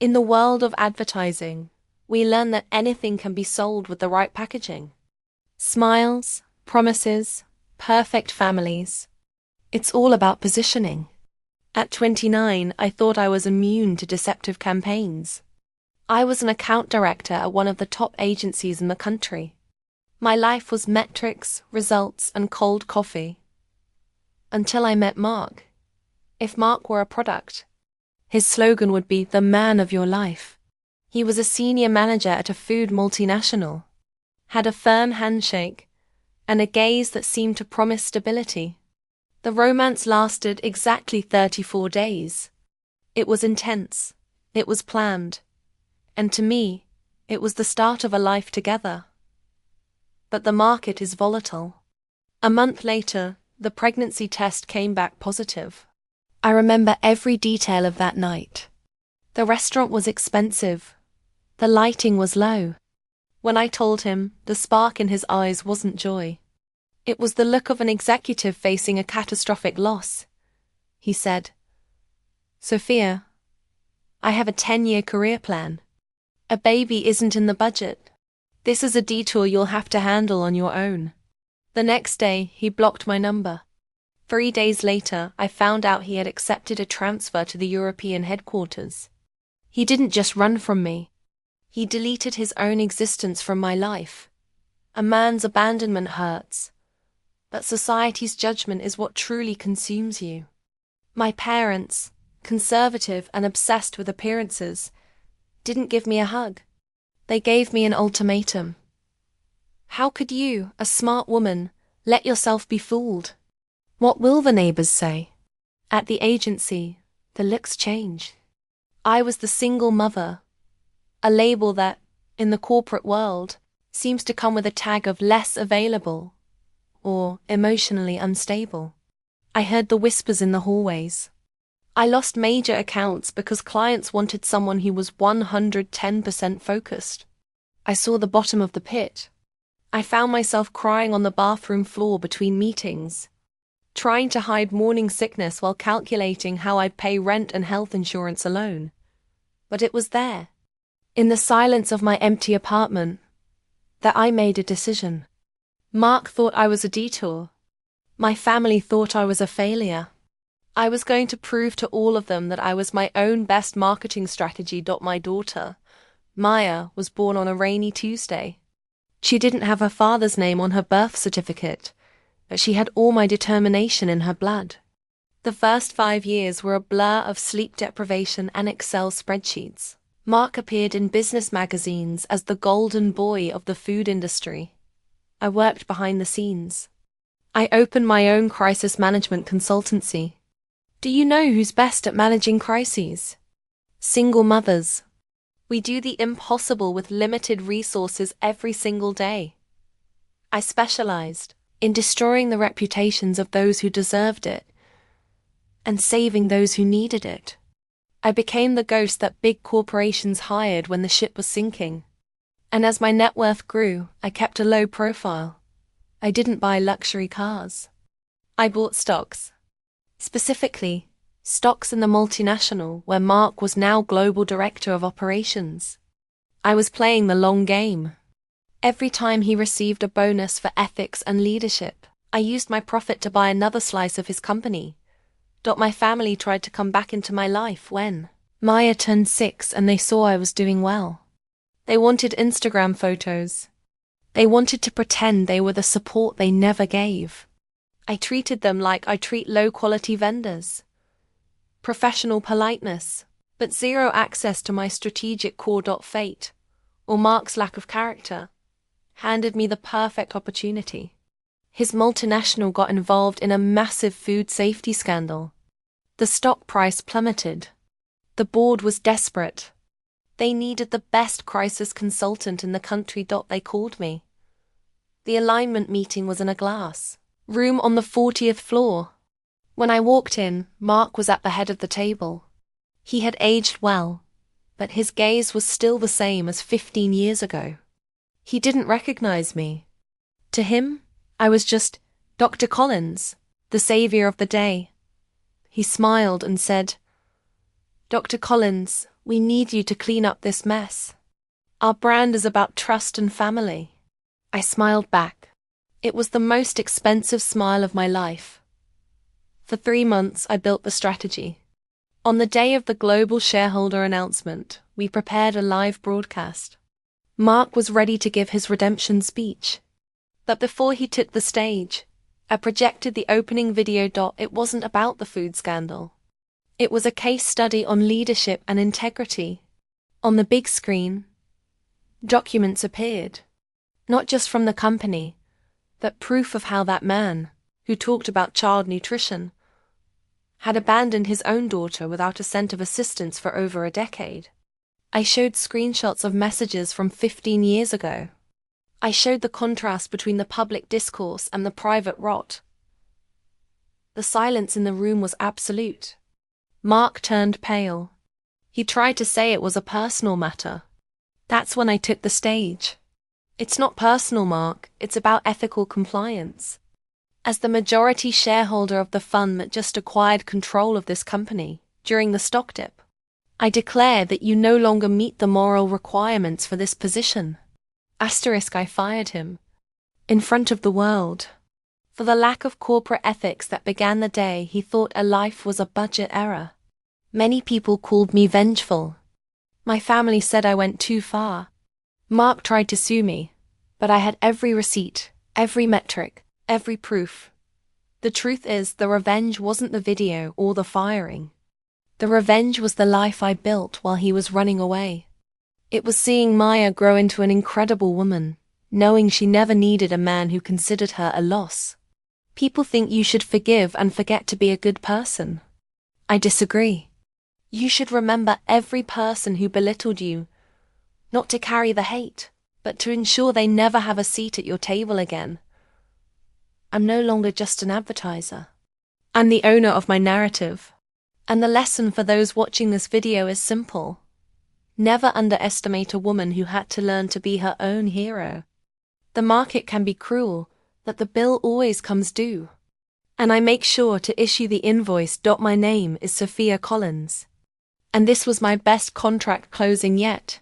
In the world of advertising, we learn that anything can be sold with the right packaging. Smiles, promises, perfect families. It's all about positioning. At 29, I thought I was immune to deceptive campaigns. I was an account director at one of the top agencies in the country. My life was metrics, results, and cold coffee. Until I met Mark. If Mark were a product, his slogan would be the man of your life. He was a senior manager at a food multinational, had a firm handshake, and a gaze that seemed to promise stability. The romance lasted exactly 34 days. It was intense. It was planned. And to me, it was the start of a life together. But the market is volatile. A month later, the pregnancy test came back positive. I remember every detail of that night. The restaurant was expensive. The lighting was low. When I told him, the spark in his eyes wasn't joy. It was the look of an executive facing a catastrophic loss. He said, "Sophia, I have a 10-year career plan. A baby isn't in the budget. This is a detour you'll have to handle on your own." The next day, he blocked my number. 3 days later, I found out he had accepted a transfer to the European headquarters. He didn't just run from me. He deleted his own existence from my life. A man's abandonment hurts, but society's judgment is what truly consumes you. My parents, conservative and obsessed with appearances, didn't give me a hug. They gave me an ultimatum. How could you, a smart woman, let yourself be fooled? What will the neighbors say? At the agency, the looks change. I was the single mother, a label that, in the corporate world, seems to come with a tag of less available or emotionally unstable. I heard the whispers in the hallways. I lost major accounts because clients wanted someone who was 110% focused. I saw the bottom of the pit. I found myself crying on the bathroom floor between meetings, trying to hide morning sickness while calculating how I'd pay rent and health insurance alone. But it was there, in the silence of my empty apartment, that I made a decision. Mark thought I was a detour. My family thought I was a failure. I was going to prove to all of them that I was my own best marketing strategy. My daughter, Maya, was born on a rainy Tuesday. She didn't have her father's name on her birth certificate, but she had all my determination in her blood. The first 5 years were a blur of sleep deprivation and Excel spreadsheets. Mark appeared in business magazines as the golden boy of the food industry. I worked behind the scenes. I opened my own crisis management consultancy. Do you know who's best at managing crises? Single mothers. We do the impossible with limited resources every single day. I specialized in destroying the reputations of those who deserved it and saving those who needed it. I became the ghost that big corporations hired when the ship was sinking. And as my net worth grew, I kept a low profile. I didn't buy luxury cars. I bought stocks. Specifically, stocks in the multinational where Mark was now global director of operations. I was playing the long game. Every time he received a bonus for ethics and leadership, I used my profit to buy another slice of his company. My family tried to come back into my life when Maya turned 6 and they saw I was doing well. They wanted Instagram photos. They wanted to pretend they were the support they never gave. I treated them like I treat low-quality vendors. Professional politeness, but zero access to my strategic core. Fate, or Mark's lack of character, handed me the perfect opportunity. His multinational got involved in a massive food safety scandal. The stock price plummeted. The board was desperate. They needed the best crisis consultant in the country. They called me. The alignment meeting was in a glass room on the 40th floor. When I walked in, Mark was at the head of the table. He had aged well, but his gaze was still the same as 15 years ago. He didn't recognize me. To him, I was just Dr. Collins, the savior of the day. He smiled and said, "Dr. Collins, We need you to clean up this mess. Our brand is about trust and family. I smiled back. It was the most expensive smile of my life. For 3 months, I built the strategy. On the day of the global shareholder announcement, we prepared a live broadcast. Mark was ready to give his redemption speech. But before he took the stage, I projected the opening video. It wasn't about the food scandal. It was a case study on leadership and integrity. On the big screen, documents appeared, not just from the company, but proof of how that man, who talked about child nutrition, had abandoned his own daughter without a cent of assistance for over a decade. I showed screenshots of messages from 15 years ago. I showed the contrast between the public discourse and the private rot. The silence in the room was absolute. Mark turned pale. He tried to say it was a personal matter. That's when I took the stage. It's not personal, Mark. It's about ethical compliance. As the majority shareholder of the fund that just acquired control of this company during the stock dip, I declare that you no longer meet the moral requirements for this position. I fired him. In front of the world. For the lack of corporate ethics that began the day he thought a life was a budget error. Many people called me vengeful. My family said I went too far. Mark tried to sue me, but I had every receipt, every metric, every proof. The truth is, the revenge wasn't the video or the firing. The revenge was the life I built while he was running away. It was seeing Maya grow into an incredible woman, knowing she never needed a man who considered her a loss. People think you should forgive and forget to be a good person. I disagree. You should remember every person who belittled you, not to carry the hate, but to ensure they never have a seat at your table again. I'm no longer just an advertiser. I'm the owner of my narrative. And the lesson for those watching this video is simple. Never underestimate a woman who had to learn to be her own hero. The market can be cruel, but the bill always comes due. And I make sure to issue the invoice. My name is Sophia Collins. And this was my best contract closing yet.